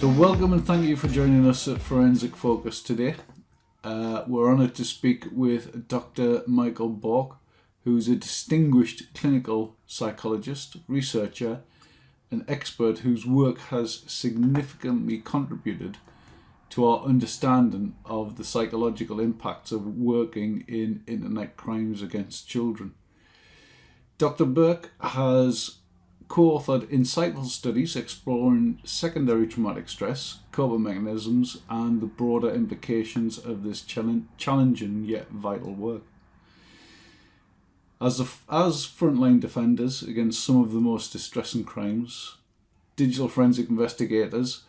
So welcome and thank you for joining us at Forensic Focus today. We're honoured to speak with Dr. Michael Bourke, who's a distinguished clinical psychologist, researcher, and expert whose work has significantly contributed to our understanding of the psychological impacts of working in internet crimes against children. Dr. Bourke has co-authored insightful studies exploring secondary traumatic stress, coping mechanisms, and the broader implications of this challenging yet vital work. As frontline defenders against some of the most distressing crimes, digital forensic investigators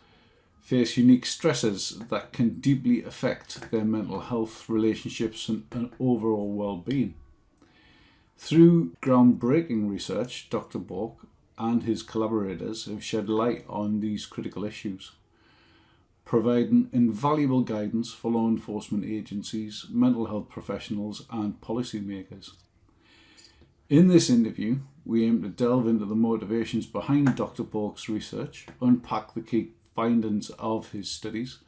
face unique stresses that can deeply affect their mental health, relationships, and overall well-being. Through groundbreaking research, Dr. Bourke and his collaborators have shed light on these critical issues, providing invaluable guidance for law enforcement agencies, mental health professionals, and policymakers. In this interview, we aim to delve into the motivations behind Dr. Bourke's research, unpack the key findings of his studies,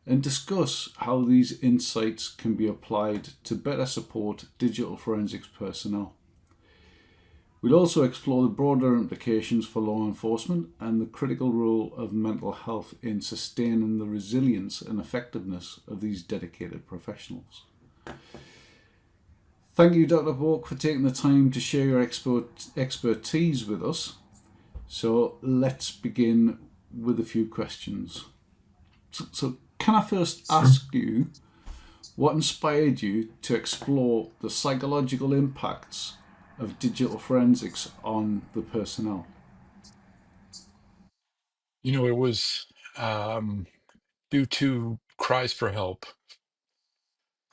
and discuss how these insights can be applied to better support digital forensics personnel. We'll also explore the broader implications for law enforcement and the critical role of mental health in sustaining the resilience and effectiveness of these dedicated professionals. Thank you, Dr. Bourke, for taking the time to share your expertise with us. So let's begin with a few questions. So can I first ask you, what inspired you to explore the psychological impacts of digital forensics on the personnel? It was um, due to cries for help.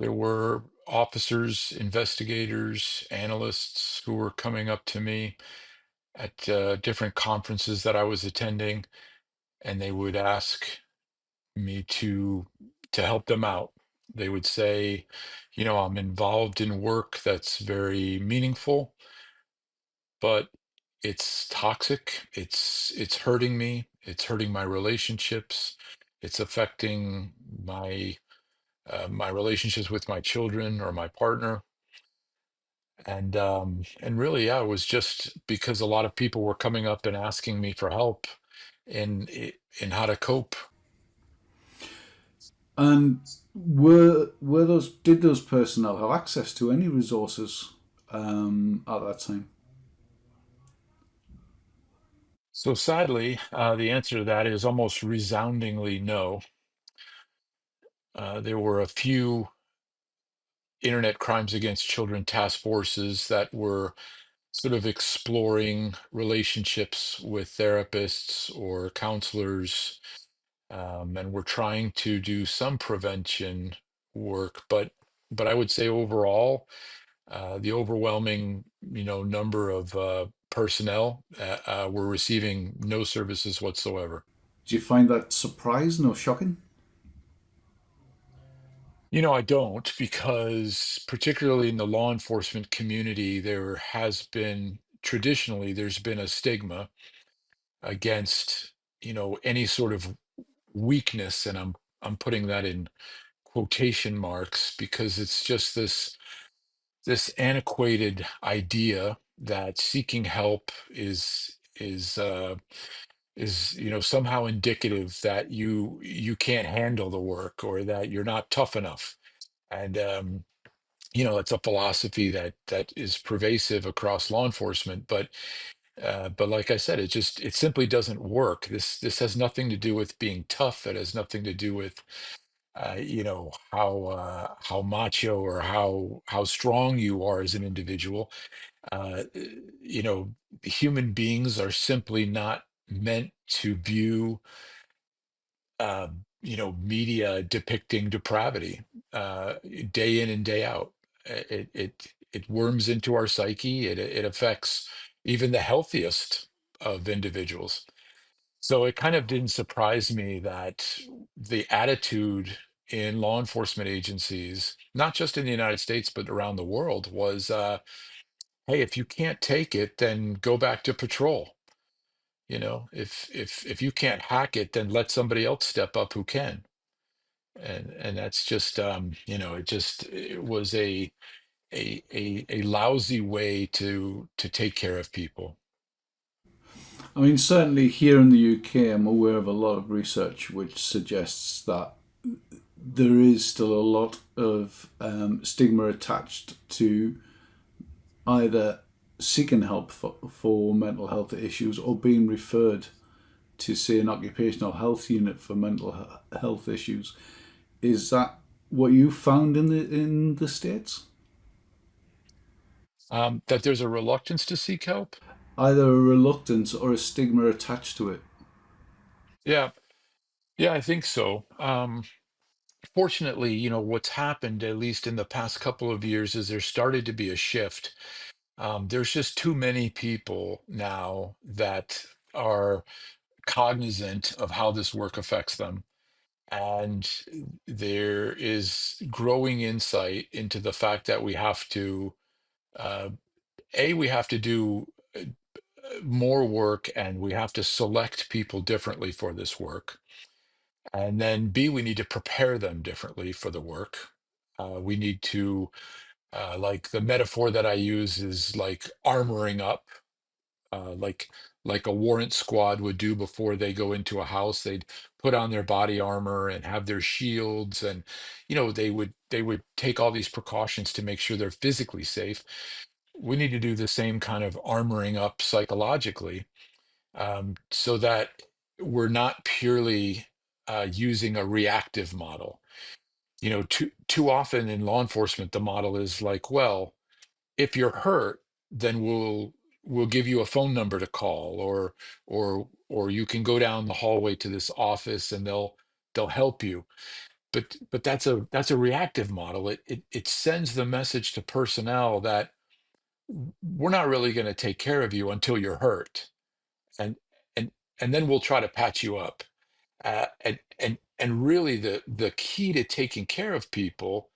There were officers, investigators, analysts who were coming up to me at different conferences that I was attending, and they would ask me to help them out. They would say, I'm involved in work that's very meaningful, but it's toxic. It's hurting me. It's hurting my relationships. It's affecting my relationships with my children or my partner. And really, yeah, it was just because a lot of people were coming up and asking me for help in how to cope. And were those did those personnel have access to any resources at that time? So sadly, the answer to that is almost resoundingly no. There were a few internet crimes against children task forces that were sort of exploring relationships with therapists or counselors, and we're trying to do some prevention work, but I would say overall, the overwhelming number of personnel were receiving no services whatsoever. Do you find that surprising or shocking? I don't, because particularly in the law enforcement community, there's been a stigma against any sort of weakness, and I'm putting that in quotation marks because it's just this antiquated idea that seeking help is somehow indicative that you can't handle the work or that you're not tough enough. And it's a philosophy that is pervasive across law enforcement, but like I said, it simply doesn't work. This has nothing to do with being tough. It has nothing to do with how macho or how strong you are as an individual. uh, you know Human beings are simply not meant to view media depicting depravity uh, day in and day out. It worms into our psyche. It affects even the healthiest of individuals. So it kind of didn't surprise me that the attitude in law enforcement agencies, not just in the United States, but around the world, was hey, if you can't take it, then go back to patrol. If you can't hack it, then let somebody else step up who can. And that's just it was a lousy way to take care of people. I mean, certainly here in the UK, I'm aware of a lot of research which suggests that there is still a lot of stigma attached to either seeking help for mental health issues or being referred to, say, an occupational health unit for mental health issues. Is that what you found in the States? That there's a reluctance to seek help. Either a reluctance or a stigma attached to it. Yeah, yeah, I think so. Fortunately, what's happened, at least in the past couple of years, is there started to be a shift. There's just too many people now that are cognizant of how this work affects them. And there is growing insight into the fact that we have to, uh, we have to do more work, and we have to select people differently for this work. And then B, we need to prepare them differently for the work. We need to, like the metaphor that I use is like armoring up, like a warrant squad would do before they go into a house. They'd put on their body armor and have their shields, and they would take all these precautions to make sure they're physically safe. We need to do the same kind of armoring up psychologically, so that we're not purely using a reactive model. Too often in law enforcement, the model is like, well, if you're hurt, then we'll give you a phone number to call, or you can go down the hallway to this office and they'll help you. But that's a reactive model. It sends the message to personnel that we're not really going to take care of you until you're hurt, and and and then we'll try to patch you up. And really, the key to taking care of people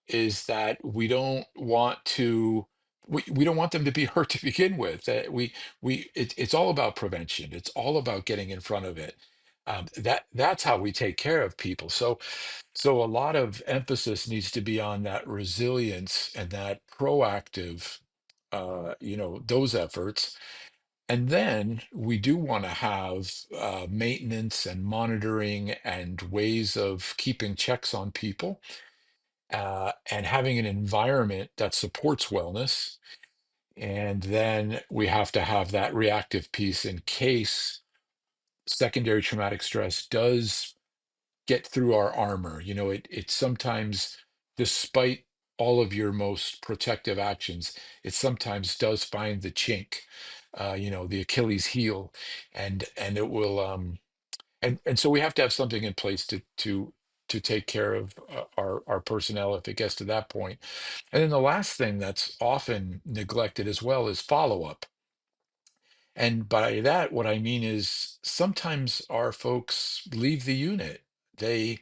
is that we don't want them to be hurt to begin with. It's all about prevention. It's all about getting in front of it. That's how we take care of people. So a lot of emphasis needs to be on that resilience and that proactive, those efforts. And then we do want to have maintenance and monitoring and ways of keeping checks on people, and having an environment that supports wellness. And then we have to have that reactive piece in case secondary traumatic stress does get through our armor. It sometimes, despite all of your most protective actions, it sometimes does find the chink, the Achilles heel, and it will. And so we have to have something in place to take care of our personnel if it gets to that point. And then the last thing that's often neglected as well is follow up. And by that, what I mean is sometimes our folks leave the unit. They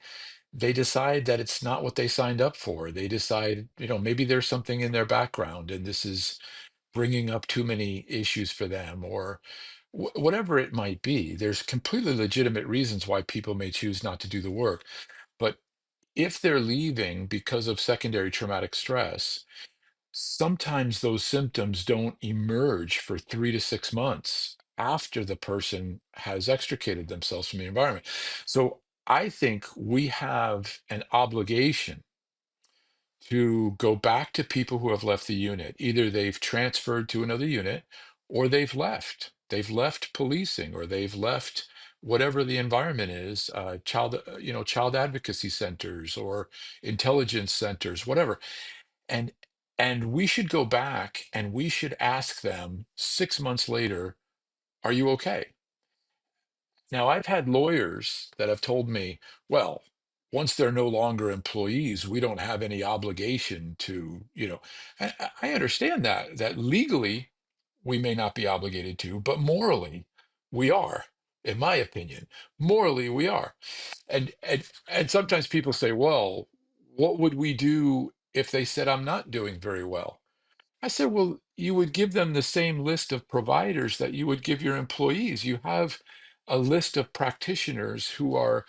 decide that it's not what they signed up for. They decide, maybe there's something in their background and this is bringing up too many issues for them, or whatever it might be. There's completely legitimate reasons why people may choose not to do the work. But if they're leaving because of secondary traumatic stress, sometimes those symptoms don't emerge for 3 to 6 months after the person has extricated themselves from the environment. So I think we have an obligation to go back to people who have left the unit. Either they've transferred to another unit or they've left. They've left policing, or they've left whatever the environment is, child advocacy centers or intelligence centers, whatever. And and we should go back and we should ask them 6 months later, are you okay? Now, I've had lawyers that have told me, well, once they're no longer employees, we don't have any obligation to, I understand that legally we may not be obligated to, but morally we are, in my opinion. Morally we are. And sometimes people say, well, what would we do if they said I'm not doing very well? I said, well, you would give them the same list of providers that you would give your employees. You have a list of practitioners who are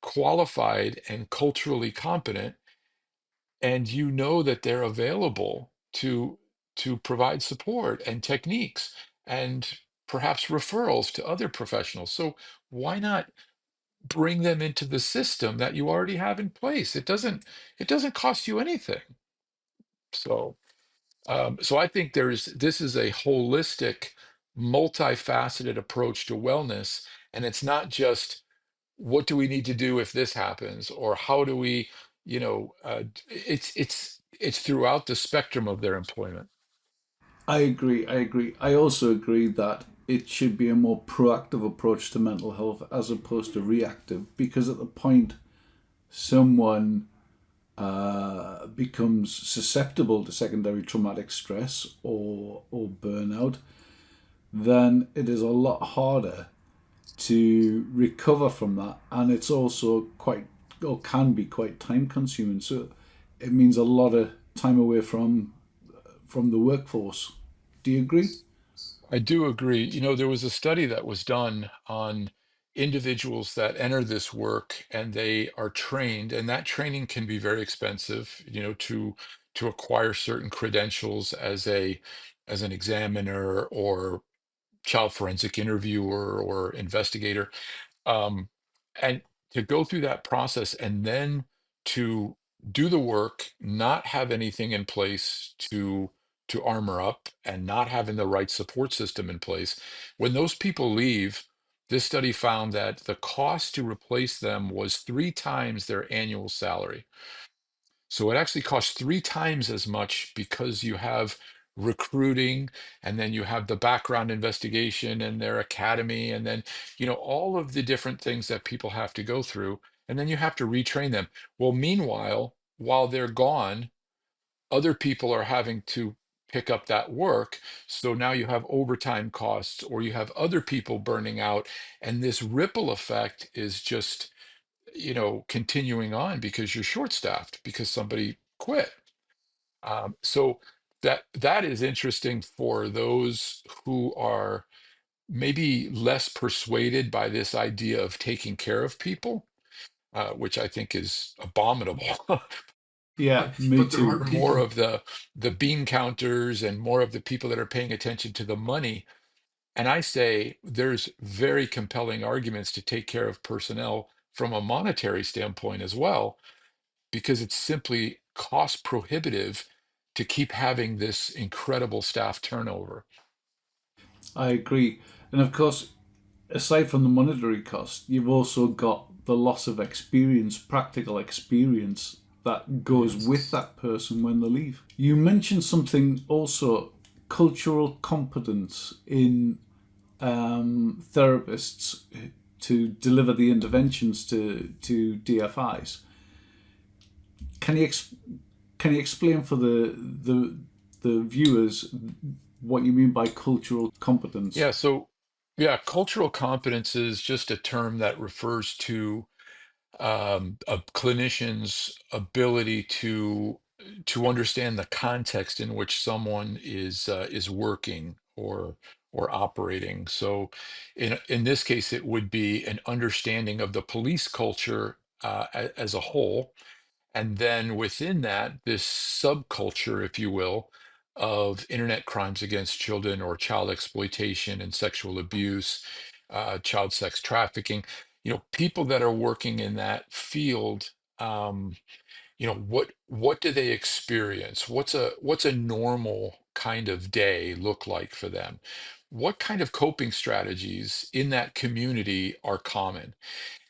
qualified and culturally competent, and you know that they're available to provide support and techniques and perhaps referrals to other professionals. So why not bring them into the system that you already have in place? It doesn't cost you anything. So so I think this is a holistic, multifaceted approach to wellness, and it's not just what do we need to do if this happens, or how do we, it's throughout the spectrum of their employment. I agree. I agree. I also agree that it should be a more proactive approach to mental health as opposed to reactive, because at the point someone becomes susceptible to secondary traumatic stress or burnout, then it is a lot harder to recover from that, and it's also quite, or can be quite, time consuming. So it means a lot of time away from the workforce. Do you agree? I do agree. There was a study that was done on individuals that enter this work and they are trained, and that training can be very expensive, to acquire certain credentials as an examiner or child forensic interviewer or investigator. um, and to go through that process and then to do the work, not have anything in place to armor up, and not having the right support system in place. When those people leave, this study found that the cost to replace them was 3 times their annual salary. So it actually costs 3 times as much, because you have recruiting, and then you have the background investigation and their academy, and then, all of the different things that people have to go through, and then you have to retrain them. Well, meanwhile, while they're gone, other people are having to pick up that work. So now you have overtime costs, or you have other people burning out, and this ripple effect is just, continuing on, because you're short staffed because somebody quit. So that is interesting for those who are maybe less persuaded by this idea of taking care of people, which I think is abominable. Yeah, but me but there too. are more of the bean counters and more of the people that are paying attention to the money. And I say there's very compelling arguments to take care of personnel from a monetary standpoint as well, because it's simply cost prohibitive to keep having this incredible staff turnover. I agree. And of course, aside from the monetary cost, you've also got the loss of experience, practical experience that goes with Yes. that person when they leave. You mentioned something also, cultural competence in therapists to deliver the interventions to DFIs. Can you can you explain for the viewers what you mean by cultural competence? Yeah, so yeah, cultural competence is just a term that refers to a clinician's ability to understand the context in which someone is working or operating. So, in this case, it would be an understanding of the police culture as a whole, and then within that, this subculture, if you will, of internet crimes against children, or child exploitation and sexual abuse, child sex trafficking. People that are working in that field, um, what do they experience? What's a normal kind of day look like for them? What kind of coping strategies in that community are common?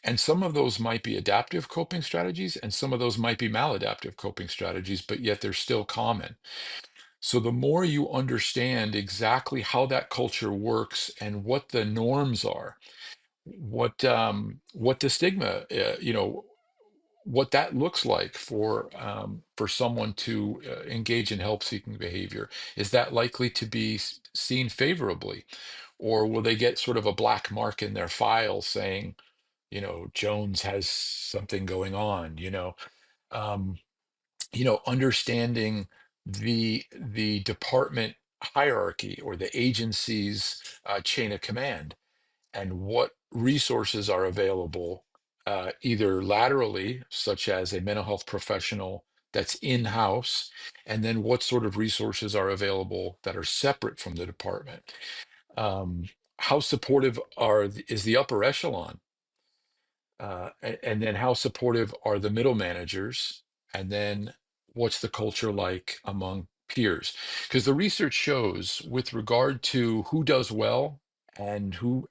And some of those might be adaptive coping strategies, and some of those might be maladaptive coping strategies, but yet they're still common. So the more you understand exactly how that culture works and what the norms are, what the stigma, what that looks like for someone to engage in help-seeking behavior, is that likely to be seen favorably, or will they get sort of a black mark in their file saying, Jones has something going on, um, understanding the department hierarchy or the agency's chain of command, and what resources are available, either laterally, such as a mental health professional that's in-house, and then what sort of resources are available that are separate from the department. Um, how supportive is the upper echelon, and then how supportive are the middle managers, and then what's the culture like among peers? Because the research shows, with regard to who does well and who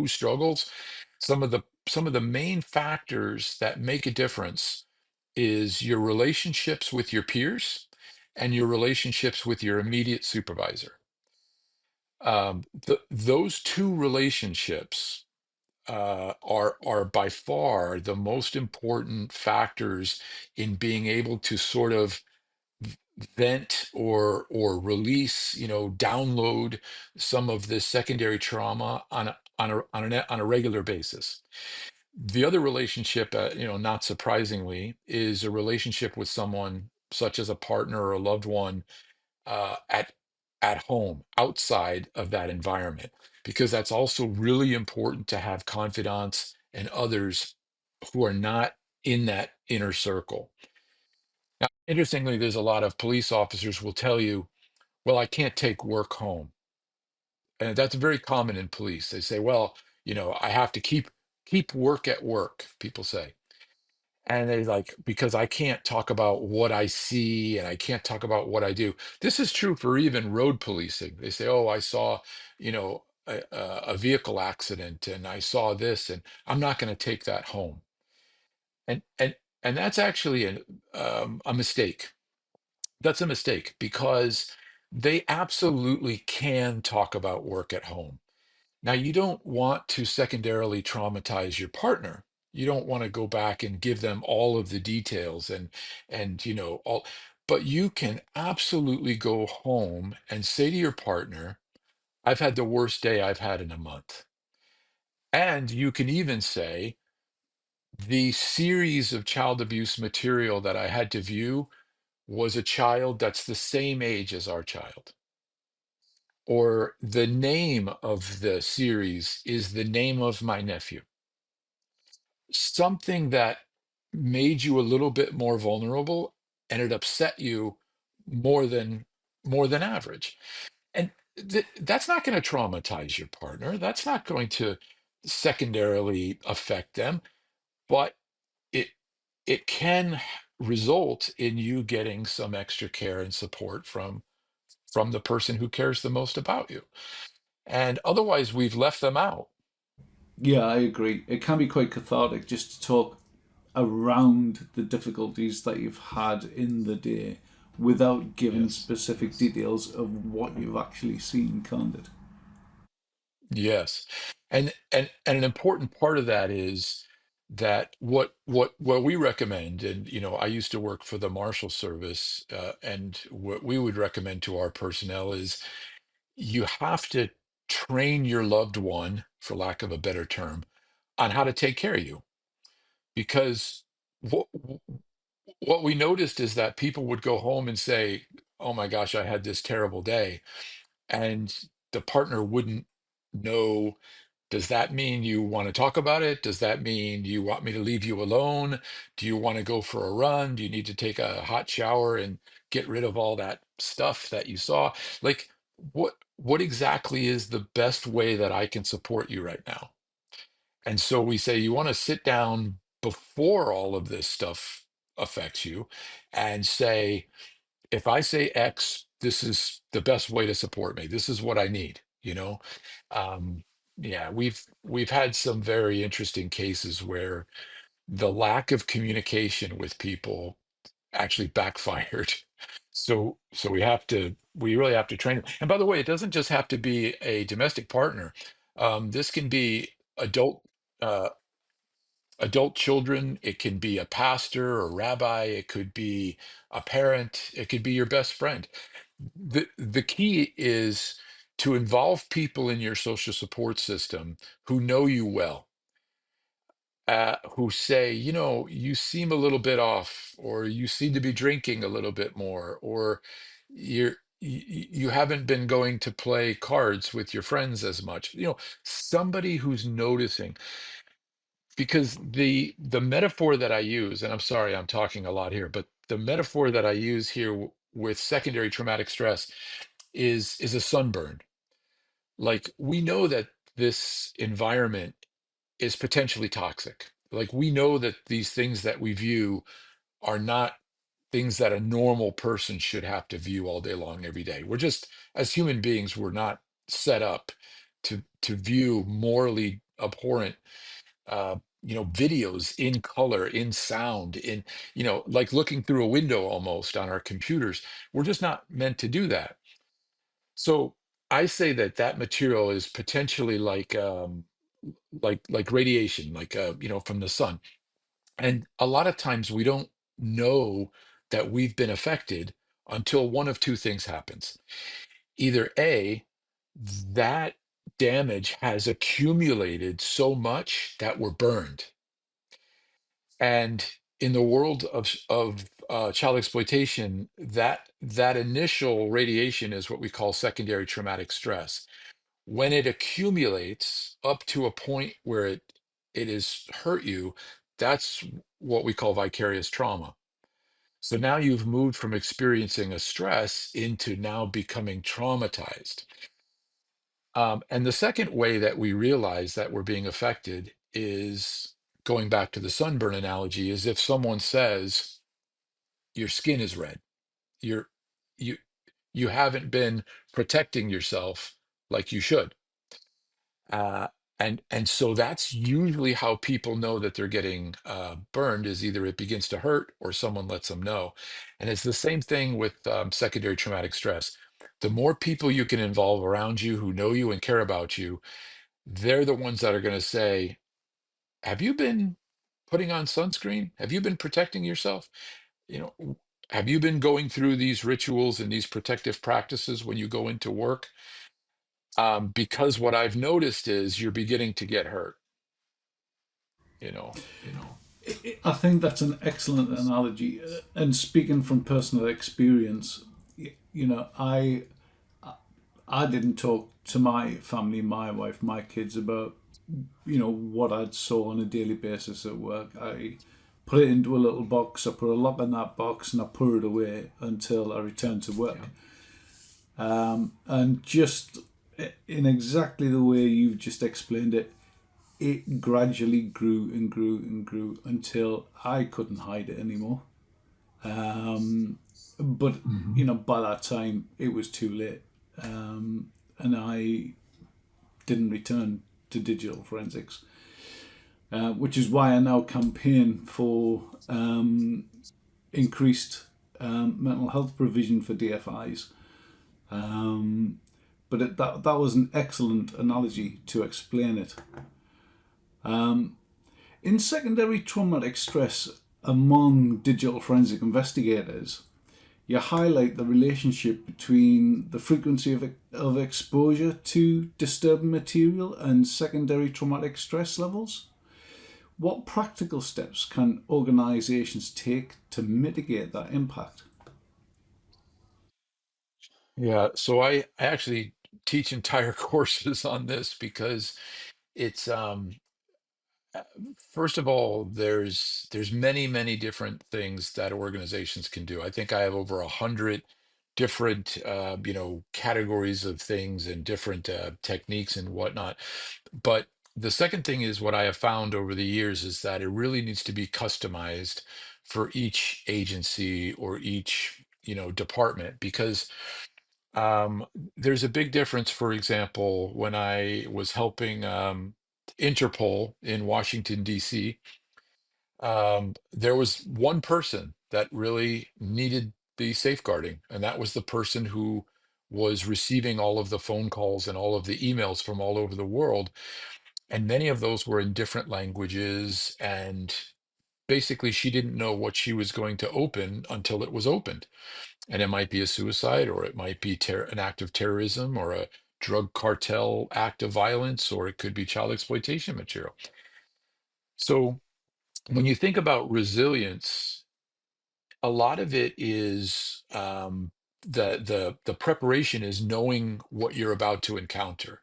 struggles, some of the main factors that make a difference is your relationships with your peers and your relationships with your immediate supervisor. Those two relationships are by far the most important factors in being able to sort of vent or release, download some of this secondary trauma on a regular basis. The other relationship, not surprisingly, is a relationship with someone such as a partner or a loved one, at home, outside of that environment, because that's also really important to have confidants and others who are not in that inner circle. Now, interestingly, there's a lot of police officers will tell you, well, I can't take work home. And that's very common in police. They say, well, I have to keep work at work, people say. And they like, because I can't talk about what I see and I can't talk about what I do. This is true for even road policing. They say, oh, I saw, a vehicle accident and I saw this, and I'm not going to take that home. And that's actually a mistake. That's a mistake, because they absolutely can talk about work at home. Now, you don't want to secondarily traumatize your partner. You don't want to go back and give them all of the details and all, but you can absolutely go home and say to your partner, I've had the worst day I've had in a month. And you can even say, the series of child abuse material that I had to view was a child that's the same age as our child. Or the name of the series is the name of my nephew. Something that made you a little bit more vulnerable, and it upset you more than more than average. And that's not going to traumatize your partner. That's not going to secondarily affect them, but it it can result in you getting some extra care and support from the person who cares the most about you. And otherwise, we've left them out. Yeah, I agree. It can be quite cathartic just to talk around the difficulties that you've had in the day without giving Yes. specific details of what you've actually seen, can't it? Yes. And an important part of that is that what we recommend, and I used to work for the Marshal Service, and what we would recommend to our personnel is, you have to train your loved one, for lack of a better term, on how to take care of you. Because what what we noticed is that people would go home and say, "Oh my gosh, I had this terrible day," and the partner wouldn't know. Does that mean you want to talk about it? Does that mean you want me to leave you alone? Do you want to go for a run? Do you need to take a hot shower and get rid of all that stuff that you saw? Like, what exactly is the best way that I can support you right now? And so we say, you want to sit down before all of this stuff affects you and say, if I say X, this is the best way to support me. This is what I need, Um, yeah, we've had some very interesting cases where the lack of communication with people actually backfired. So we really have to train them. And by the way, it doesn't just have to be a domestic partner. This can be adult uh, adult children. It can be a pastor or rabbi. It could be a parent. It could be your best friend. The key is to involve people in your social support system who know you well, who say, you seem a little bit off, or you seem to be drinking a little bit more, or you haven't been going to play cards with your friends as much. Somebody who's noticing, because the metaphor that I use, and I'm sorry I'm talking a lot here, but the metaphor that I use here with secondary traumatic stress is a sunburn. Like, we know that this environment is potentially toxic. Like, we know that these things that we view are not things that a normal person should have to view all day long every day. We're just, as human beings, we're not set up to view morally abhorrent videos in color, in sound, in, like looking through a window almost on our computers. We're just not meant to do that. So I say that that material is potentially like radiation, like from the sun. And a lot of times we don't know that we've been affected until one of two things happens. Either A, that damage has accumulated so much that we're burned. And in the world of child exploitation, that initial radiation is what we call secondary traumatic stress. When it accumulates up to a point where it has hurt you, that's what we call vicarious trauma. So now you've moved from experiencing a stress into now becoming traumatized. And the second way that we realize that we're being affected is, going back to the sunburn analogy, is if someone says your skin is red, you're you you haven't been protecting yourself like you should. Uh, and so that's usually how people know that they're getting burned, is either it begins to hurt or someone lets them know. And it's the same thing with secondary traumatic stress. The more people you can involve around you who know you and care about you, they're the ones that are going to say, have you been putting on sunscreen? Have you been protecting yourself? Have you been going through these rituals and these protective practices when you go into work? Because what I've noticed is you're beginning to get hurt, you know. I think that's an excellent analogy. And speaking from personal experience, I didn't talk to my family, my wife, my kids about what I'd saw on a daily basis at work. I put it into a little box. I put a lock on that box, and I put it away until I returned to work. And just in exactly the way you've just explained it, it gradually grew and grew and grew until I couldn't hide it anymore. But by that time it was too late, and I didn't return to digital forensics, which is why I now campaign for increased mental health provision for DFIs. But that was an excellent analogy to explain it. In secondary traumatic stress among digital forensic investigators, you highlight the relationship between the frequency of exposure to disturbing material and secondary traumatic stress levels. What practical steps can organisations take to mitigate that impact? Yeah, so I actually teach entire courses on this because it's uh, first of all, there's many different things that organizations can do. I think I have over 100 different categories of things and different techniques and whatnot. But the second thing is, what I have found over the years is that it really needs to be customized for each agency or each department, because um, there's a big difference. For example, when I was helping Interpol in Washington, D.C., there was one person that really needed the safeguarding, and that was the person who was receiving all of the phone calls and all of the emails from all over the world. And many of those were in different languages. And basically, she didn't know what she was going to open until it was opened. And it might be a suicide, or it might be an act of terrorism, or a drug cartel act of violence, or it could be child exploitation material. So when you think about resilience, a lot of it is the preparation is knowing what you're about to encounter.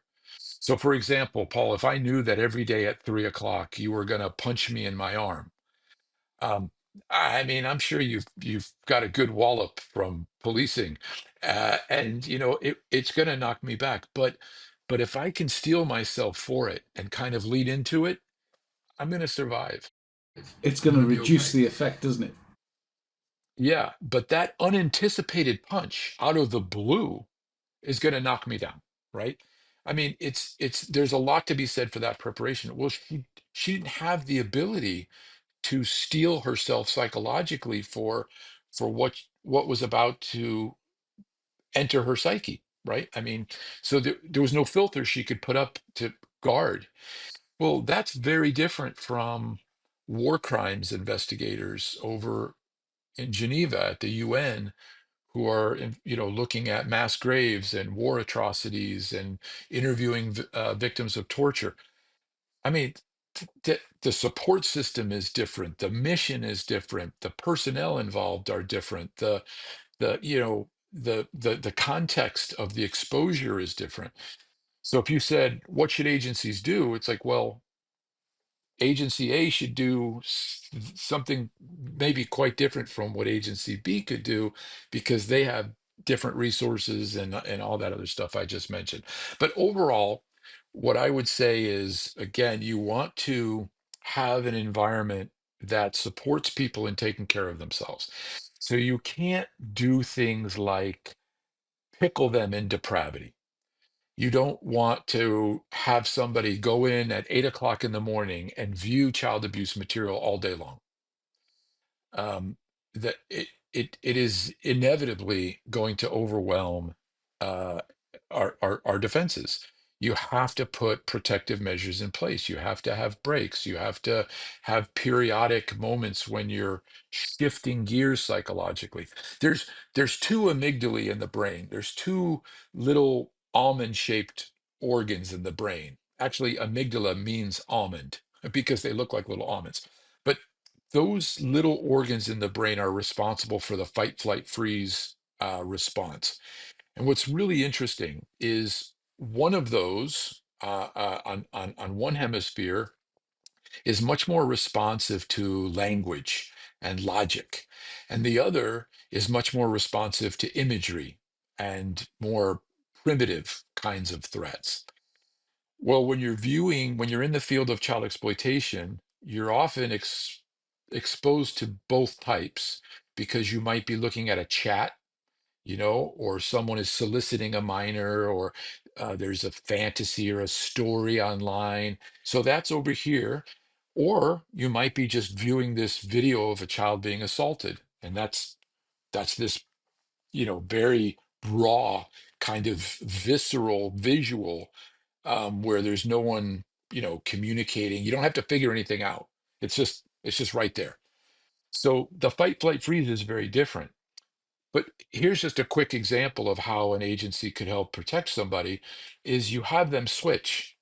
So, for example, Paul, if I knew that every day at 3 o'clock you were going to punch me in my arm, um, I mean, I'm sure you've got a good wallop from policing, and it's going to knock me back. But if I can steel myself for it and kind of lead into it, I'm going to survive. It's I'm going to going to be reduce okay. the effect, isn't it? Yeah, but that unanticipated punch out of the blue is going to knock me down, right? I mean, it's there's a lot to be said for that preparation. Well, she didn't have the ability to steel herself psychologically for what was about to enter her psyche, right? I mean, so there was no filter she could put up to guard. Well, that's very different from war crimes investigators over in Geneva at the UN, who are looking at mass graves and war atrocities and interviewing victims of torture. I mean, the support system is different, the mission is different, the personnel involved are different, the context of the exposure is different. So if you said, what should agencies do? It's like, well, agency A should do something maybe quite different from what agency B could do, because they have different resources and all that other stuff I just mentioned. But overall, what I would say is, again, you want to have an environment that supports people in taking care of themselves. So you can't do things like pickle them in depravity. You don't want to have somebody go in at 8 o'clock in the morning and view child abuse material all day long. That it is inevitably going to overwhelm uh, our defenses. You have to put protective measures in place. You have to have breaks. You have to have periodic moments when you're shifting gears psychologically. There's two amygdalae in the brain. There's two little almond-shaped organs in the brain. Actually, amygdala means almond because they look like little almonds. But those little organs in the brain are responsible for the fight, flight, freeze response. And what's really interesting is one of those on one hemisphere is much more responsive to language and logic, and the other is much more responsive to imagery and more primitive kinds of threats. Well, when you're in the field of child exploitation, you're often exposed to both types, because you might be looking at a chat, or someone is soliciting a minor, or there's a fantasy or a story online. So that's over here. Or you might be just viewing this video of a child being assaulted, and that's this very raw, kind of visceral visual, where there's no one, communicating. You don't have to figure anything out. It's just right there. So the fight, flight, freeze is very different. But here's just a quick example of how an agency could help protect somebody is you have them switch.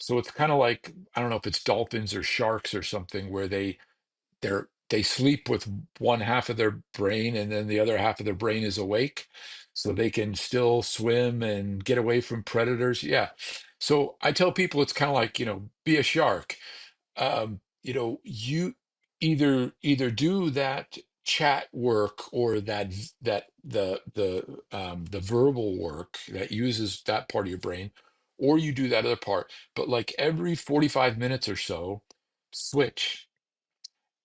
So it's kind of like, I don't know if it's dolphins or sharks or something, where they sleep with one half of their brain and then the other half of their brain is awake, so they can still swim and get away from predators. Yeah. So I tell people it's kind of like, be a shark. You either do that chat work, or that the verbal work that uses that part of your brain, or you do that other part. But like every 45 minutes or so, switch.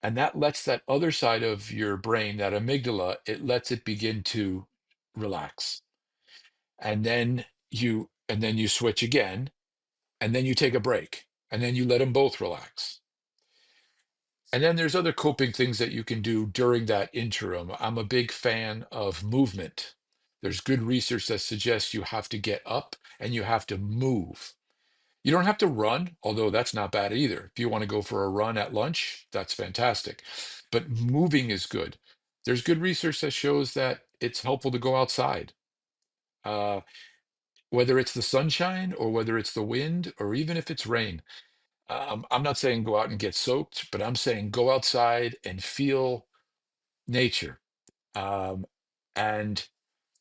And that lets that other side of your brain, that amygdala, it lets it begin to relax. And then you switch again, and then you take a break, and then you let them both relax. And then there's other coping things that you can do during that interim. I'm a big fan of movement. There's good research that suggests you have to get up and you have to move. You don't have to run, although that's not bad either. If you want to go for a run at lunch, that's fantastic. But moving is good. There's good research that shows that it's helpful to go outside, uh, whether it's the sunshine or whether it's the wind or even if it's rain. I'm not saying go out and get soaked, but I'm saying go outside and feel nature. Um, and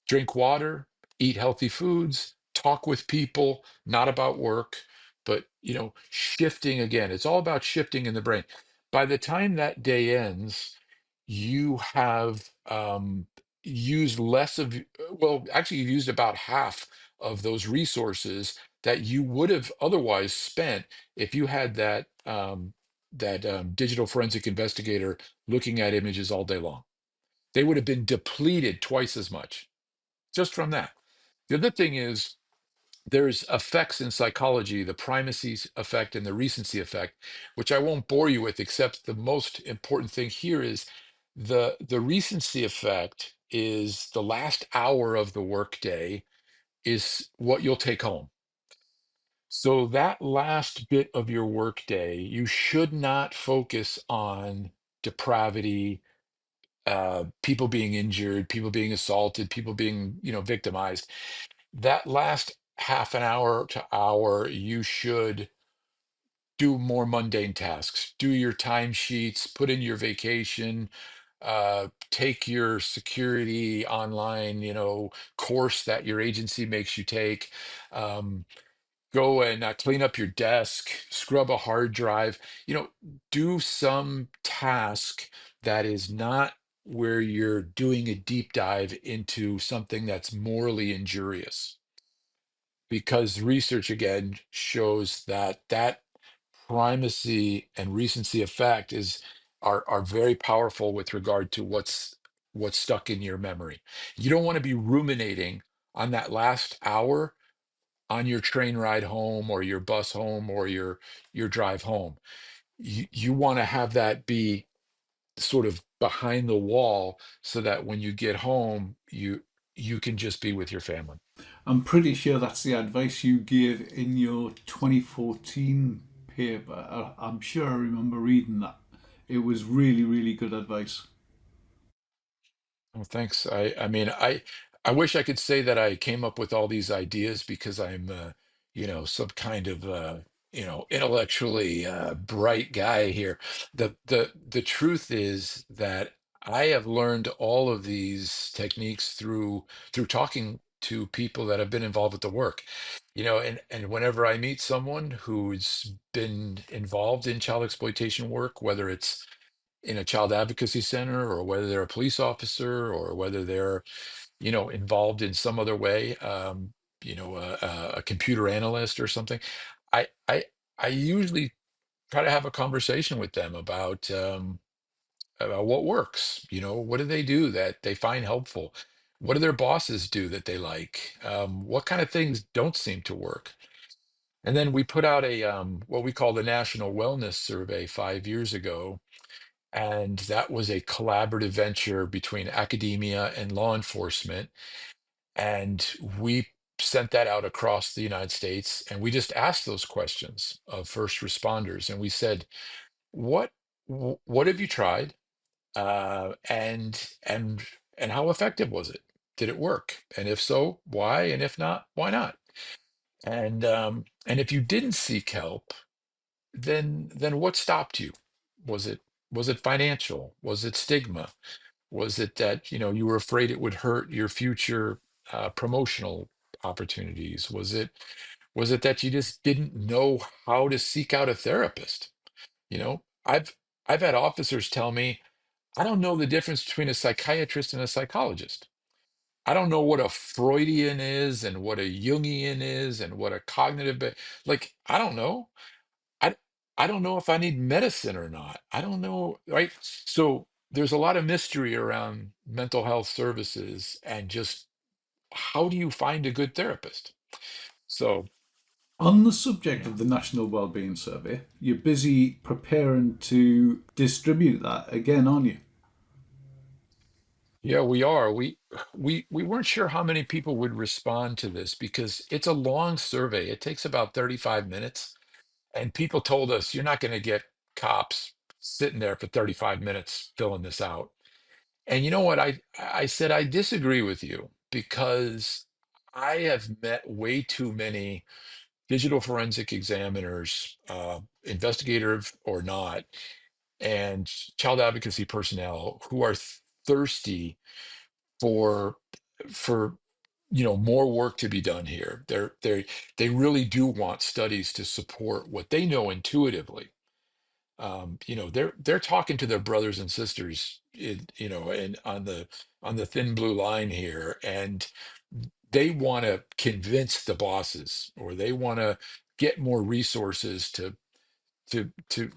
drink water, eat healthy foods, talk with people, not about work, but shifting again. It's all about shifting in the brain. By the time that day ends, you have used less of, well, actually, you've used about half of those resources that you would have otherwise spent if you had that digital forensic investigator looking at images all day long. They would have been depleted twice as much just from that. The other thing is there's effects in psychology, the primacy effect and the recency effect, which I won't bore you with, except the most important thing here is the recency effect is the last hour of the workday is what you'll take home. So that last bit of your workday, you should not focus on depravity, people being injured, people being assaulted, people being, victimized. That last half an hour to hour, you should do more mundane tasks. Do your timesheets, put in your vacation, take your security online, course that your agency makes you take. Um, Go and clean up your desk, scrub a hard drive, do some task that is not where you're doing a deep dive into something that's morally injurious. Because research again shows that primacy and recency effect are very powerful with regard to what's stuck in your memory. You don't want to be ruminating on that last hour on your train ride home or your bus home or your drive home. You want to have that be sort of behind the wall so that when you get home, you can just be with your family. I'm pretty sure that's the advice you gave in your 2014 paper. I'm sure I remember reading that. It was really, really good advice. Well, thanks. I mean, I wish I could say that I came up with all these ideas because I'm some kind of intellectually bright guy here. The truth is that I have learned all of these techniques through talking to people that have been involved with the work. And whenever I meet someone who's been involved in child exploitation work, whether it's in a child advocacy center or whether they're a police officer or whether they're involved in some other way, a computer analyst or something, I I usually try to have a conversation with them about what works. What do they do that they find helpful? What do their bosses do that they like? What kind of things don't seem to work? And then we put out a what we call the National Wellness Survey 5 years ago, and that was a collaborative venture between academia and law enforcement. And we sent that out across the United States. And we just asked those questions of first responders. And we said, what what have you tried? And how effective was it? Did it work? And if so, why? And if not, why not? And if you didn't seek help, then what stopped you? Was it financial? Was it stigma? Was it that you were afraid it would hurt your future promotional opportunities? Was it that you just didn't know how to seek out a therapist? I've had officers tell me, I don't know the difference between a psychiatrist and a psychologist. I don't know what a Freudian is and what a Jungian is and what a cognitive, like, I don't know. I I don't know if I need medicine or not. I don't know, right? So there's a lot of mystery around mental health services and just how do you find a good therapist? So On the subject yeah, of the National Wellbeing Survey, you're busy preparing to distribute that again, aren't you? yeah, we are. We weren't sure how many people would respond to this because it's a long survey. It takes about 35 minutes, and people told us you're not going to get cops sitting there for 35 minutes filling this out. And you know what? I said I disagree with you because I have met way too many digital forensic examiners, investigative or not, and child advocacy personnel who are thirsty for for more work to be done here. They really do want studies to support what they know intuitively. They're talking to their brothers and sisters, and on the thin blue line here, and they want to convince the bosses, or they want to get more resources to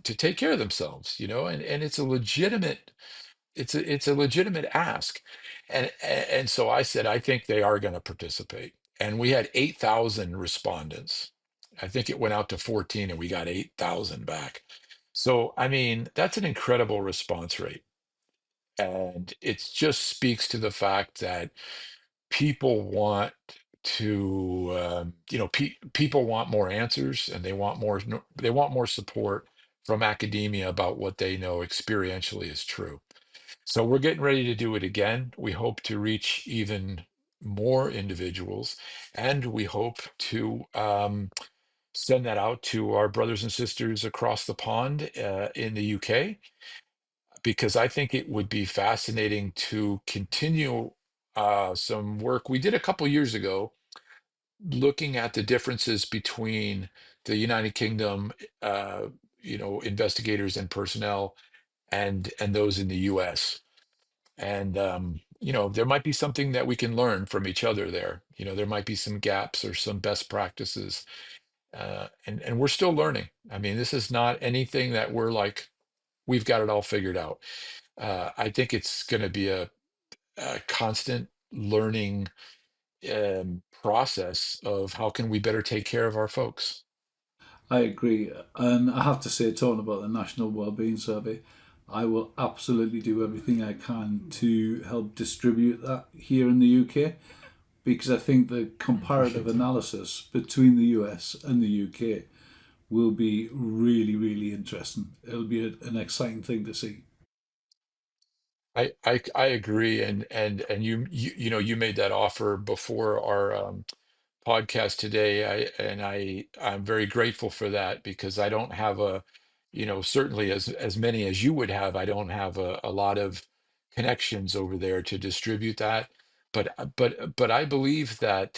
take care of themselves, and it's a legitimate ask. And so I said, I think they are going to participate. And we had 8,000 respondents. I think it went out to 14 and we got 8,000 back. So, I mean, that's an incredible response rate. And it just speaks to the fact that people want people want more answers, and they want more support from academia about what they know experientially is true. So we're getting ready to do it again. We hope to reach even more individuals, and we hope to send that out to our brothers and sisters across the pond in the UK, because I think it would be fascinating to continue some work we did a couple years ago, looking at the differences between the United Kingdom, investigators and personnel, and those in the US. And there might be something that we can learn from each other there. There might be some gaps or some best practices, and we're still learning. I mean, this is not anything that we've got it all figured out. I think it's going to be a constant learning process of how can we better take care of our folks. I agree. And I have to say, talking about the National Wellbeing Survey, I will absolutely do everything I can to help distribute that here in the UK, because I think the I comparative appreciate that. analysis between the US and the UK will be really, really interesting. It'll be an exciting thing to see. I agree, and you made that offer before our podcast today. I'm very grateful for that, because I don't have certainly as many as you would have. I don't have a lot of connections over there to distribute that. But I believe that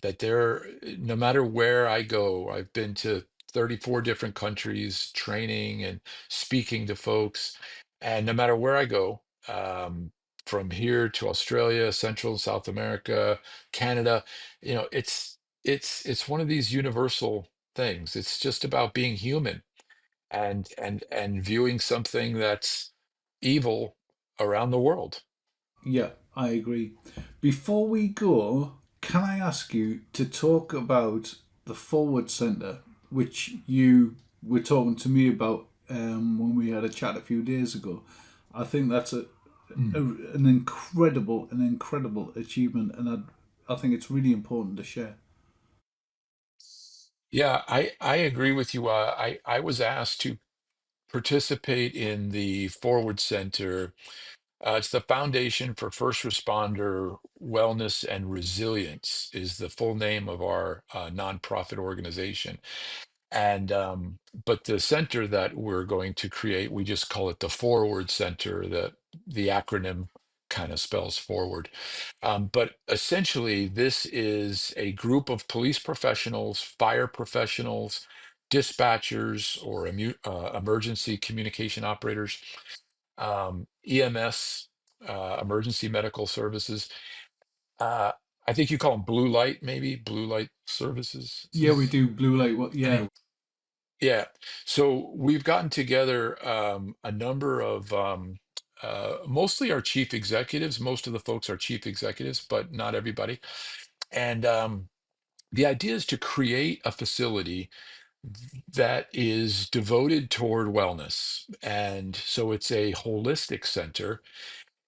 there, no matter where I go, I've been to 34 different countries training and speaking to folks, and no matter where I go, from here to Australia, Central and South America, Canada, it's one of these universal things. It's just about being human, and viewing something that's evil around the world. Yeah, I agree. Before we go, can I ask you to talk about the Forward Centre, which you were talking to me about when we had a chat a few days ago? I think that's an incredible achievement, and I think it's really important to share. Yeah, I agree with you. I was asked to participate in the Forward Center. It's the Foundation for First Responder Wellness and Resilience is the full name of our nonprofit organization. And but the center that we're going to create, we just call it the Forward Center. The acronym kind of spells forward. But essentially, this is a group of police professionals, fire professionals, dispatchers, or emergency communication operators, EMS, emergency medical services. Uh, I think you call them blue light, maybe blue light services. Yeah, we do blue light. What? Yeah, Anyway, yeah. So we've gotten together a number of mostly our chief executives. Most of the folks are chief executives, but not everybody. And the idea is to create a facility that is devoted toward wellness. And so it's a holistic center,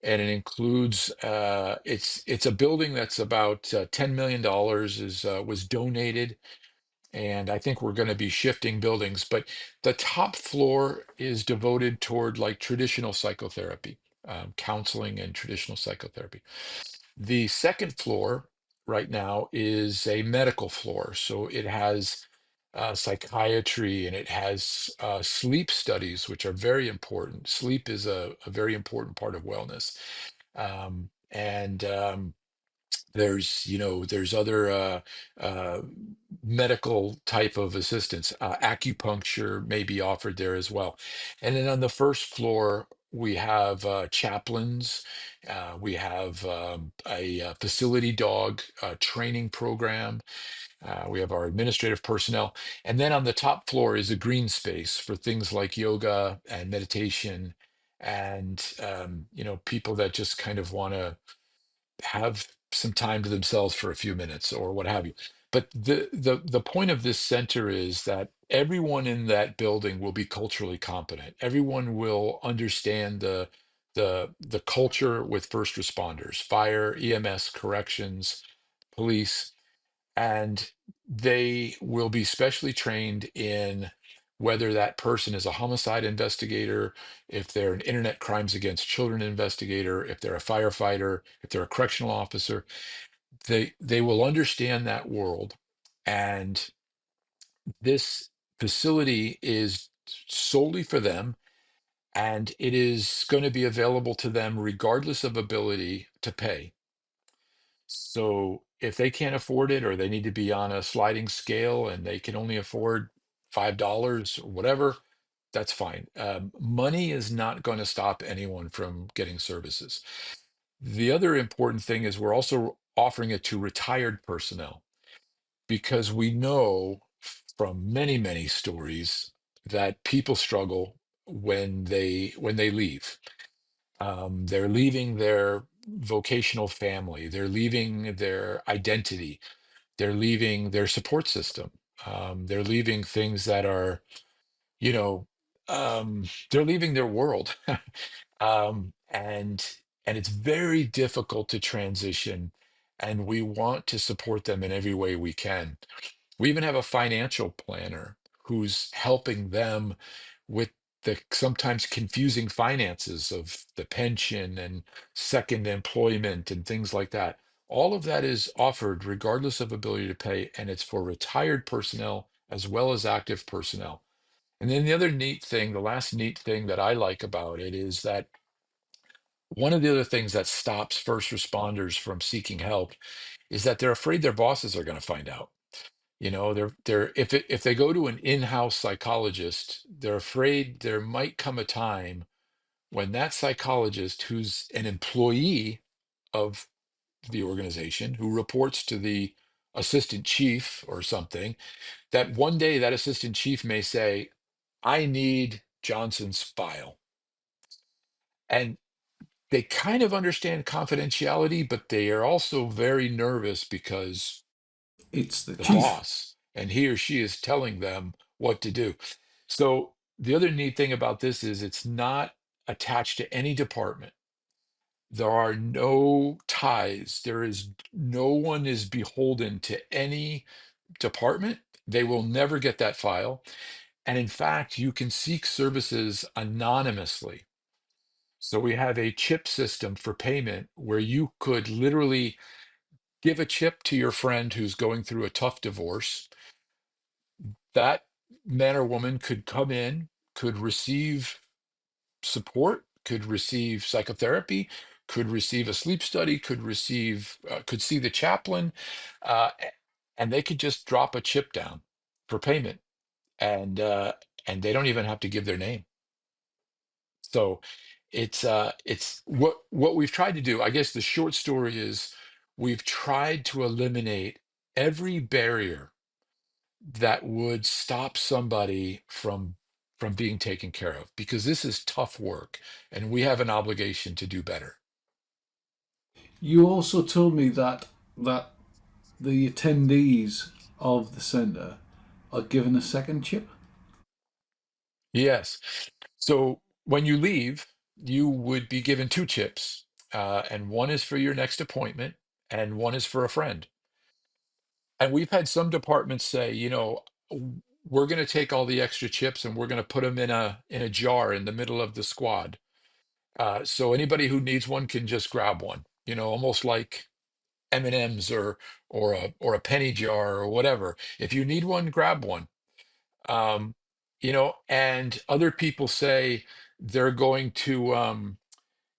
and it includes it's a building that's about $10 million was donated, and I think we're going to be shifting buildings. But the top floor is devoted toward like traditional psychotherapy, counseling and traditional psychotherapy. The second floor right now is a medical floor, so it has psychiatry, and it has sleep studies, which are very important. Sleep is a very important part of wellness. And There's other uh, medical type of assistance. Acupuncture may be offered there as well. And then on the first floor, we have chaplains. We have a facility dog training program. We have our administrative personnel. And then on the top floor is a green space for things like yoga and meditation and, people that just kind of want to have some time to themselves for a few minutes or what have you. But the point of this center is that everyone in that building will be culturally competent. Everyone will understand the culture with first responders, fire, EMS, corrections, police, and they will be specially trained in whether that person is a homicide investigator, if they're an internet crimes against children investigator, if they're a firefighter, if they're a correctional officer. They will understand that world. And this facility is solely for them, and it is going to be available to them regardless of ability to pay. So if they can't afford it, or they need to be on a sliding scale and they can only afford $5 or whatever, that's fine. Money is not going to stop anyone from getting services. The other important thing is we're also offering it to retired personnel, because we know from many, many stories that people struggle when they leave. They're leaving their vocational family, they're leaving their identity, they're leaving their support system, they're leaving things that are, you know, they're leaving their world. And it's very difficult to transition, and we want to support them in every way we can. We even have a financial planner who's helping them with the sometimes confusing finances of the pension and second employment and things like that. All of that is offered regardless of ability to pay, and it's for retired personnel as well as active personnel. And then the last neat thing that I like about it is that one of the other things that stops first responders from seeking help is that they're afraid their bosses are going to find out. They're if they go to an in-house psychologist, they're afraid there might come a time when that psychologist, who's an employee of the organization, who reports to the assistant chief or something, that one day that assistant chief may say, I need Johnson's file. And they kind of understand confidentiality, but they are also very nervous because It's the the chief. boss, and he or she is telling them what to do. So the other neat thing about this is it's not attached to any department. There are no ties. No one is beholden to any department. They will never get that file. And in fact, you can seek services anonymously. So we have a chip system for payment where you could literally give a chip to your friend who's going through a tough divorce. That man or woman could come in, could receive support, could receive psychotherapy, could receive a sleep study, could see the chaplain, and they could just drop a chip down for payment, and and they don't even have to give their name. So it's what we've tried to do. I guess the short story is we've tried to eliminate every barrier that would stop somebody from being taken care of, because this is tough work and we have an obligation to do better. You also told me that the attendees of the centre are given a second chip. Yes. So when you leave, you would be given two chips, and one is for your next appointment and one is for a friend. And we've had some departments say, we're going to take all the extra chips and we're going to put them in a jar in the middle of the squad. So anybody who needs one can just grab one, almost like M&Ms or a penny jar or whatever. If you need one, grab one. And other people say they're going to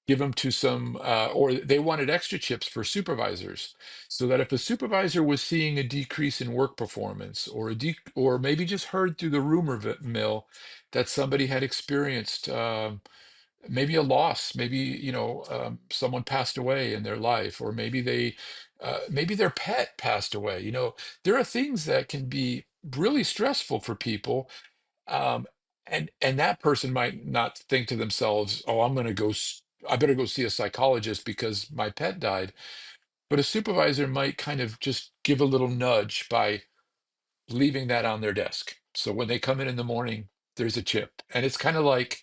give them to some, or they wanted extra chips for supervisors, so that if a supervisor was seeing a decrease in work performance, or or maybe just heard through the rumor mill that somebody had experienced maybe a loss, maybe someone passed away in their life, or maybe maybe their pet passed away. There are things that can be really stressful for people, um, and that person might not think to themselves, "Oh, I better go see a psychologist because my pet died." But a supervisor might kind of just give a little nudge by leaving that on their desk. So when they come in the morning, there's a chip, and it's kind of like,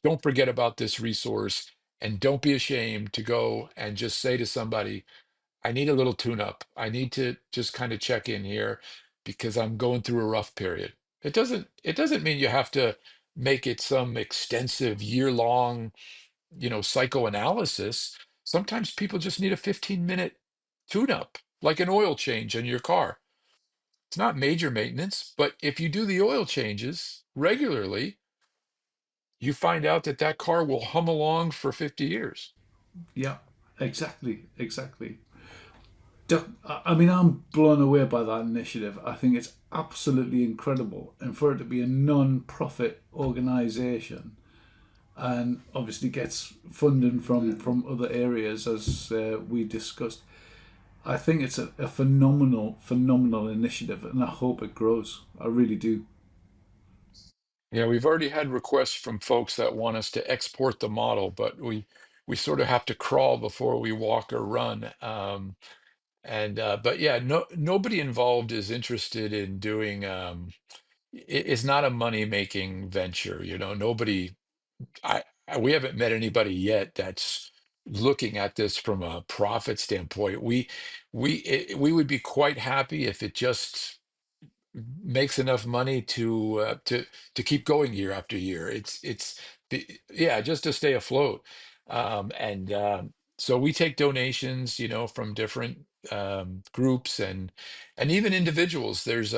don't forget about this resource, and don't be ashamed to go and just say to somebody, I need a little tune up. I need to just kind of check in here because I'm going through a rough period. It doesn't mean you have to make it some extensive year-long, psychoanalysis. Sometimes people just need a 15-minute tune up, like an oil change in your car. It's not major maintenance, but if you do the oil changes regularly, you find out that that car will hum along for 50 years. Yeah, exactly, exactly. I mean, I'm blown away by that initiative. I think it's absolutely incredible. And for it to be a non profit organization and obviously gets funding from other areas, as we discussed, I think it's a phenomenal, phenomenal initiative. And I hope it grows. I really do. Yeah, we've already had requests from folks that want us to export the model, but we sort of have to crawl before we walk or run. But yeah, nobody involved is interested in doing. It's not a money making venture. Nobody. We haven't met anybody yet that's looking at this from a profit standpoint. We would be quite happy if it just makes enough money to keep going year after year. Yeah, just to stay afloat. And So we take donations, from different groups and even individuals. There's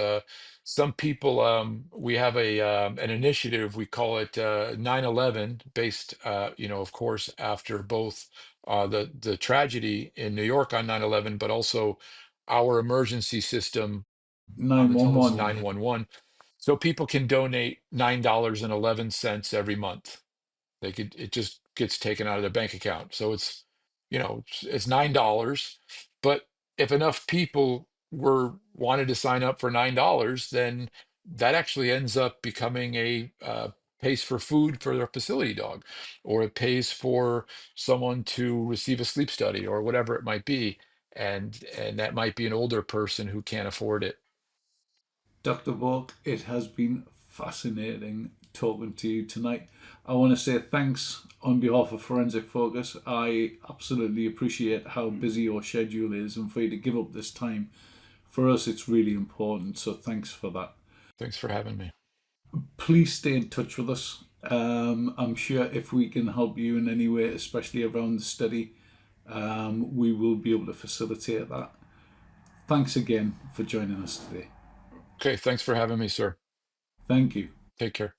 some people. We have an initiative. We call it 9/11, based, of course, after both the tragedy in New York on 9/11, but also our emergency system on the telephone, 911. 911. So people can donate $9.11 every month. It just gets taken out of their bank account. So it's $9. But if enough people wanted to sign up for $9, then that actually ends up becoming pays for food for their facility dog, or it pays for someone to receive a sleep study, or whatever it might be. And that might be an older person who can't afford it. Dr. Bourke, it has been fascinating talking to you tonight. I want to say thanks on behalf of Forensic Focus. I absolutely appreciate how busy your schedule is, and for you to give up this time, for us, it's really important. So thanks for that. Thanks for having me. Please stay in touch with us. I'm sure if we can help you in any way, especially around the study, we will be able to facilitate that. Thanks again for joining us today. Okay, thanks for having me, sir. Thank you. Take care.